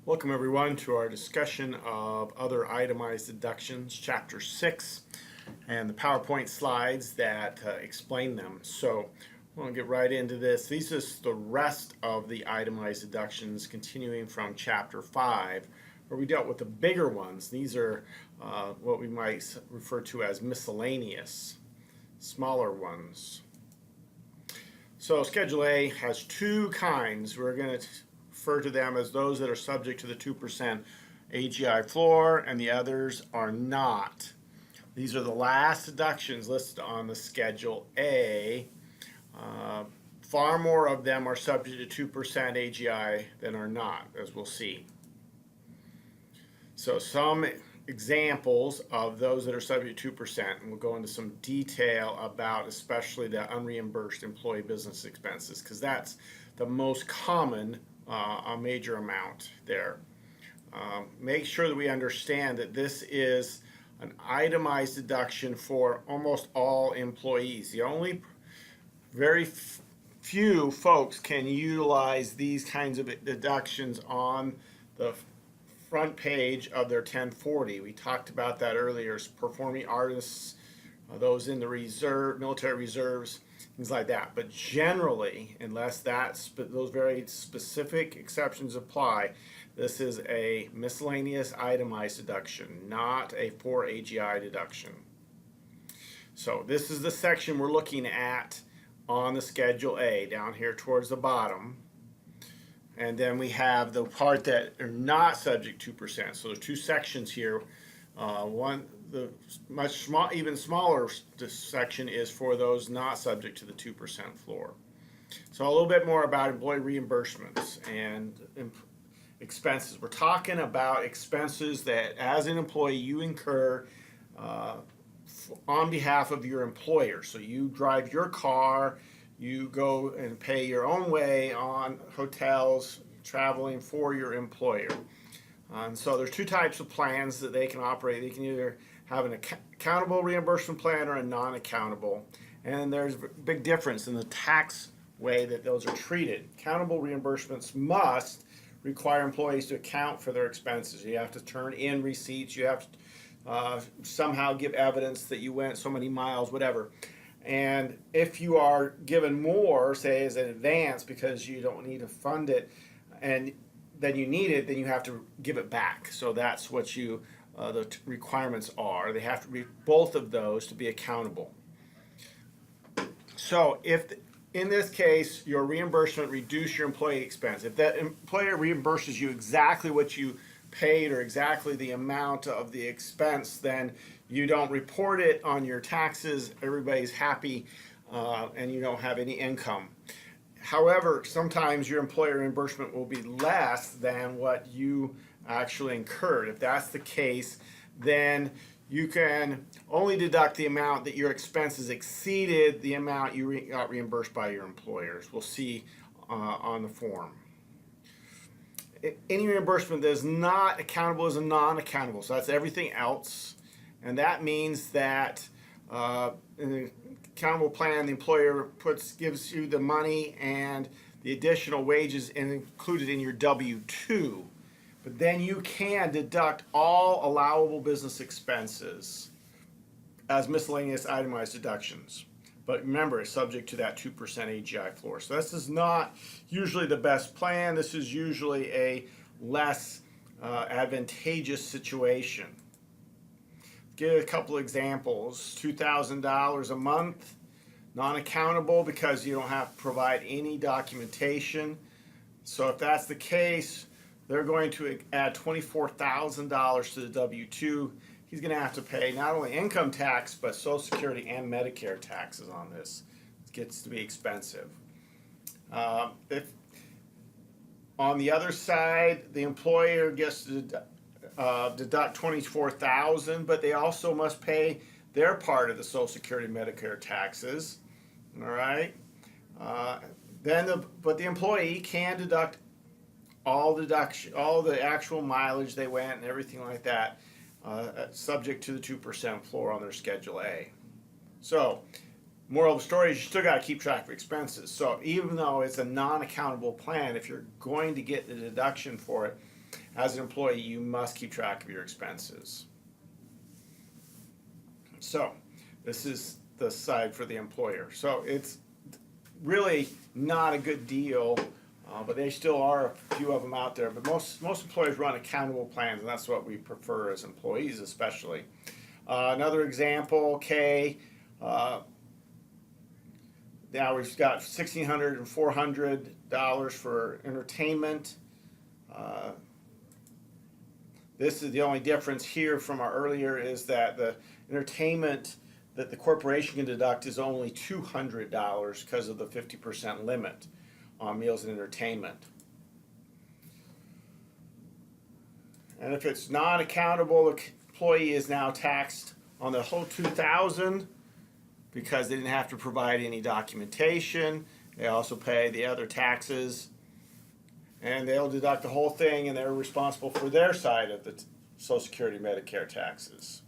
Welcome everyone to our discussion of other itemized deductions, Chapter 6, and the PowerPoint slides that explain them. So we'll get right into this. These are the rest of the itemized deductions continuing from Chapter 5, where we dealt with the bigger ones. These are what we might refer to as miscellaneous, smaller ones. So Schedule A has two kinds. We're going to refer to them as those that are subject to the 2% AGI floor, and the others are not. These are the last deductions listed on the Schedule A. Far more of them are subject to 2% AGI than are not, as we'll see. So some examples of those that are subject to 2%, and we'll go into some detail about especially the unreimbursed employee business expenses, because that's the most common a major amount there. Make sure that we understand that this is an itemized deduction for almost all employees. The only very few folks can utilize these kinds of deductions on the front page of their 1040. We talked about that earlier. Performing artists, those in the reserve, military reserves, things like that. But generally, unless those very specific exceptions apply, this is a miscellaneous itemized deduction, not a 4 AGI deduction. So this is the section we're looking at on the Schedule A, down here towards the bottom. And then we have the part that are not subject to 2%. So there's two sections here. The even smaller section is for those not subject to the 2% floor. So a little bit more about employee reimbursements and expenses. We're talking about expenses that, as an employee, you incur on behalf of your employer. So you drive your car, you go and pay your own way on hotels, traveling for your employer. And so there's two types of plans that they can operate. They can either have an accountable reimbursement plan or a non-accountable. And there's a big difference in the tax way that those are treated. Accountable reimbursements must require employees to account for their expenses. You have to turn in receipts. You have to somehow give evidence that you went so many miles, whatever. And if you are given more, say as an advance because you don't need to fund it, and then you need it, then you have to give it back. So that's what the requirements are. They have to be both of those to be accountable. So if in this case your reimbursement reduce your employee expense, if that employer reimburses you exactly what you paid or exactly the amount of the expense, then you don't report it on your taxes, everybody's happy, and you don't have any income. However, sometimes your employer reimbursement will be less than what you actually incurred. If that's the case, then you can only deduct the amount that your expenses exceeded the amount you got reimbursed by your employers. We'll see on the form. Any reimbursement that is not accountable is a non-accountable. So that's everything else. And that means that in the accountable plan, the employer gives you the money and the additional wages included in your W-2. But then you can deduct all allowable business expenses as miscellaneous itemized deductions. But remember, it's subject to that 2% AGI floor. So this is not usually the best plan. This is usually a less advantageous situation. Give a couple examples. $2,000 a month, non-accountable because you don't have to provide any documentation. So if that's the case, they're going to add $24,000 to the W-2. He's going to have to pay not only income tax, but Social Security and Medicare taxes on this. It gets to be expensive. If on the other side, the employer gets to deduct $24,000, but they also must pay their part of the Social Security and Medicare taxes. All right. But the employee can deduct all the actual mileage they went and everything like that, subject to the 2% floor on their Schedule A. So, moral of the story is you still got to keep track of expenses. So even though it's a non-accountable plan, if you're going to get the deduction for it, as an employee, you must keep track of your expenses. So this is the side for the employer. So it's really not a good deal, but they still are a few of them out there. But most employers run accountable plans, and that's what we prefer as employees, especially. Another example, K. Now we've got $1,600 and $400 for entertainment. This is the only difference here from our earlier is that the entertainment that the corporation can deduct is only $200 because of the 50% limit on meals and entertainment. And if it's non-accountable, the employee is now taxed on the whole $2,000 because they didn't have to provide any documentation. They also pay the other taxes, and they'll deduct the whole thing, and they're responsible for their side of the Social Security Medicare taxes.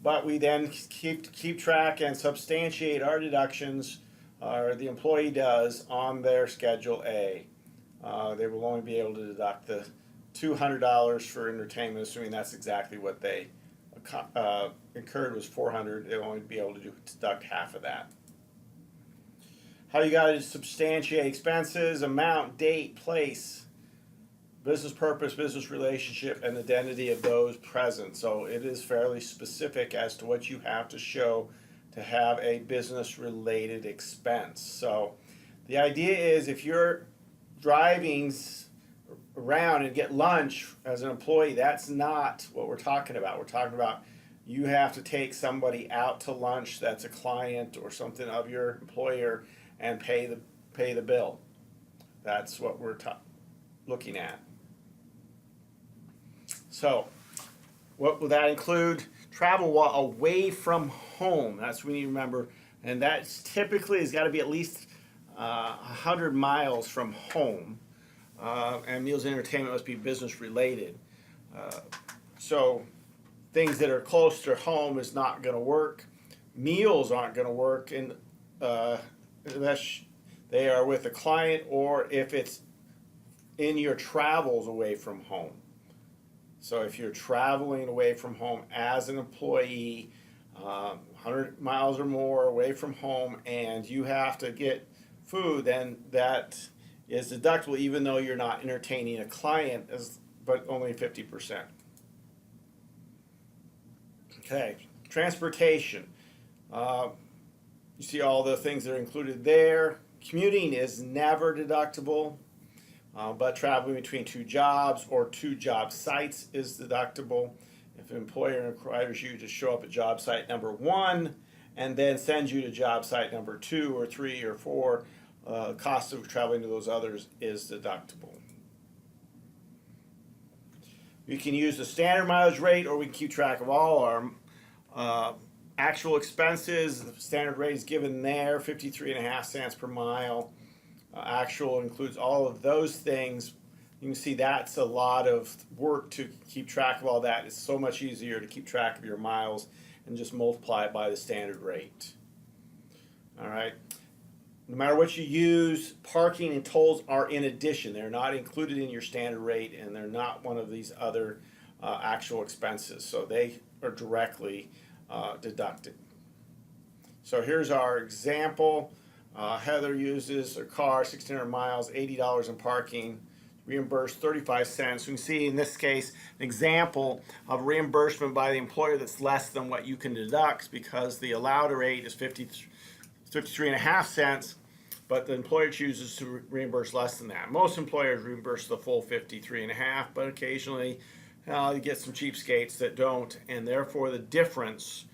But we then keep track and substantiate our deductions, or the employee does, on their Schedule A. They will only be able to deduct the $200 for entertainment, assuming that's exactly what they incurred was $400. They'll only be able to deduct half of that. How you got to substantiate expenses: amount, date, place, business purpose, business relationship, and identity of those present. So it is fairly specific as to what you have to show to have a business related expense. So the idea is if you're driving around and get lunch as an employee, that's not what we're talking about. We're talking about you have to take somebody out to lunch that's a client or something of your employer and pay the bill. That's what we're looking at. So what will that include? Travel while away from home. That's what we need to remember. And that's typically has got to be at least 100 miles from home. And meals and entertainment must be business related. So things that are close to home is not going to work. Meals aren't going to work unless they are with a client or if it's in your travels away from home. So if you're traveling away from home as an employee, 100 miles or more away from home, and you have to get food, then that is deductible even though you're not entertaining a client, but only 50%. Okay, transportation. You see all the things that are included there. Commuting is never deductible, but traveling between two jobs or two job sites is deductible. If an employer requires you to show up at job site number 1 and then sends you to job site number 2 or 3 or 4, cost of traveling to those others is deductible. We can use the standard mileage rate, or we can keep track of all our actual expenses. The standard rate is given there, 53.5 cents per mile. Actual includes all of those things. You can see that's a lot of work to keep track of all that. It's so much easier to keep track of your miles and just multiply it by the standard rate. All right. No matter what you use, parking and tolls are in addition. They're not included in your standard rate, and they're not one of these other actual expenses. So they are directly deducted. So here's our example. Heather uses her car, 1,600 miles, $80 in parking, reimbursed 35 cents. You can see in this case an example of reimbursement by the employer that's less than what you can deduct because the allowed rate is 53.5 cents, but the employer chooses to reimburse less than that. Most employers reimburse the full 53.5, but occasionally you get some cheapskates that don't, and therefore the difference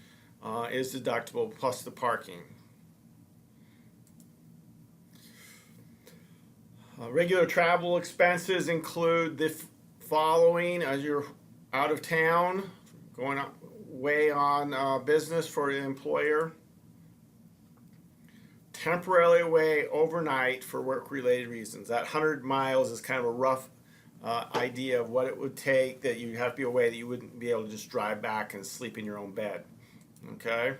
is deductible plus the parking. Regular travel expenses include the following: as you're out of town, going away on business for the employer, temporarily away overnight for work-related reasons. That 100 miles is kind of a rough idea of what it would take that you have to be away, that you wouldn't be able to just drive back and sleep in your own bed. Okay.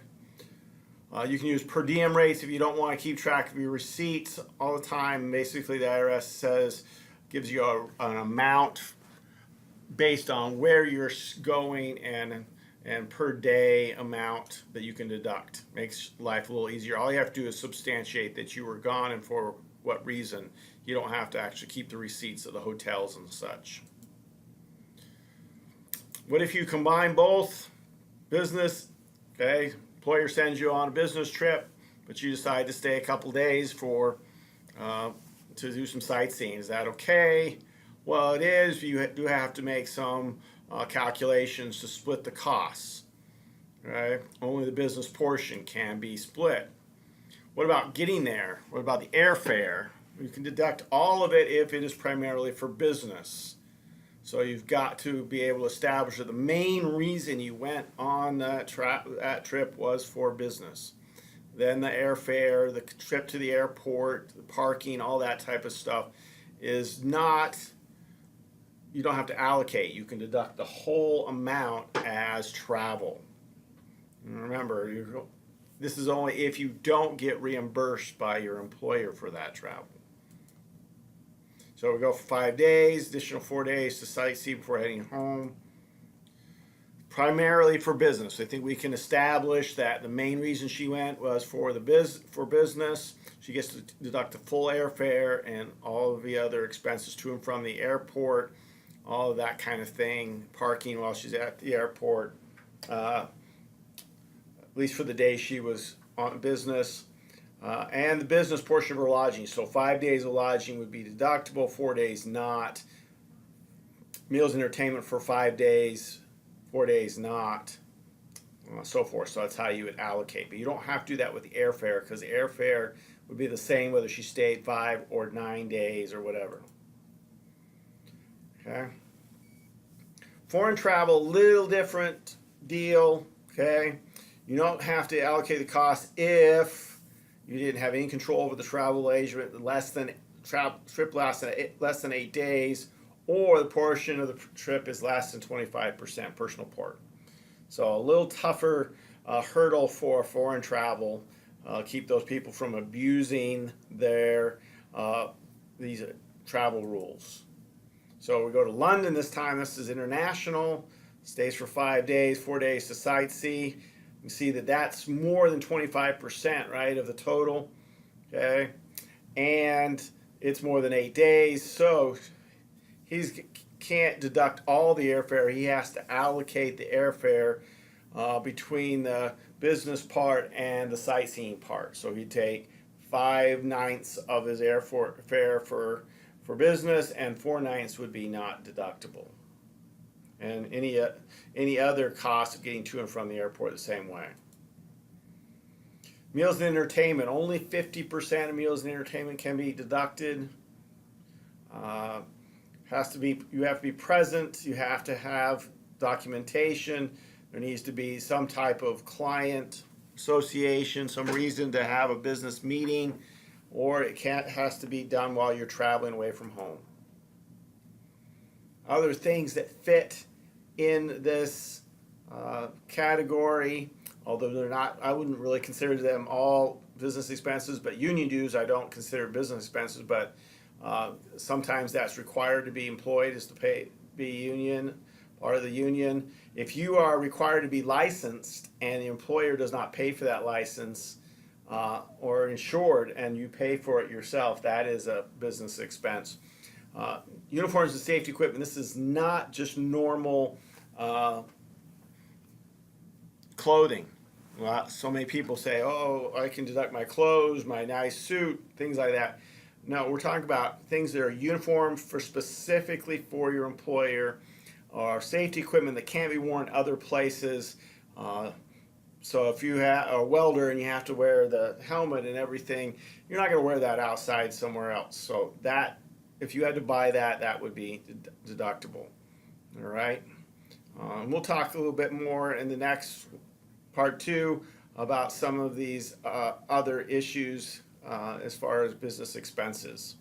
You can use per diem rates if you don't want to keep track of your receipts all the time. Basically, the IRS says gives you an amount based on where you're going and per day amount that you can deduct. Makes life a little easier. All you have to do is substantiate that you were gone and for what reason. You don't have to actually keep the receipts of the hotels and such. What if you combine both? Business, okay, employer sends you on a business trip, but you decide to stay a couple days to do some sightseeing. Is that okay? Well, it is. You do have to make some calculations to split the costs. Right? Only the business portion can be split. What about getting there? What about the airfare? You can deduct all of it if it is primarily for business. So you've got to be able to establish that the main reason you went on that trip was for business. Then the airfare, the trip to the airport, the parking, all that type of stuff is not, you don't have to allocate. You can deduct the whole amount as travel. And remember, this is only if you don't get reimbursed by your employer for that travel. So we go for 5 days, additional 4 days to sightsee before heading home. Primarily for business. I think we can establish that the main reason she went was for business. She gets to deduct the full airfare and all of the other expenses to and from the airport, all of that kind of thing, parking while she's at the airport, at least for the day she was on business. And the business portion of her lodging. So 5 days of lodging would be deductible, 4 days not. Meals and entertainment for 5 days, 4 days not, so forth. So that's how you would allocate. But you don't have to do that with the airfare because the airfare would be the same whether she stayed 5 or 9 days or whatever. Okay. Foreign travel, little different deal. Okay. You don't have to allocate the cost if you didn't have any control over the travel arrangement, trip less than 8 days, or the portion of the trip is less than 25% personal port. So a little tougher hurdle for foreign travel. Keep those people from abusing their these travel rules. So we go to London this time. This is international. Stays for 5 days, 4 days to sightsee. You see that that's more than 25%, right, of the total, okay? And it's more than 8 days, so he can't deduct all the airfare. He has to allocate the airfare between the business part and the sightseeing part. So he'd take 5/9 of his airfare for business, and 4/9 would be not deductible. And any other cost of getting to and from the airport the same way. Meals and entertainment. Only 50% of meals and entertainment can be deducted. You have to be present. You have to have documentation. There needs to be some type of client association, some reason to have a business meeting, or it has to be done while you're traveling away from home. Other things that fit in this category, although they're not, I wouldn't really consider them all business expenses, but union dues I don't consider business expenses, but sometimes that's required to be employed is to be union, part of the union. If you are required to be licensed and the employer does not pay for that license or insured and you pay for it yourself, that is a business expense. Uniforms and safety equipment, this is not just normal clothing. So many people say, oh, I can deduct my clothes, my nice suit, things like that. No, we're talking about things that are uniform specifically for your employer, or safety equipment that can't be worn other places. So if you have a welder and you have to wear the helmet and everything, you're not going to wear that outside somewhere else. So that, if you had to buy that, that would be deductible. All right. We'll talk a little bit more in the next part 2 about some of these other issues as far as business expenses.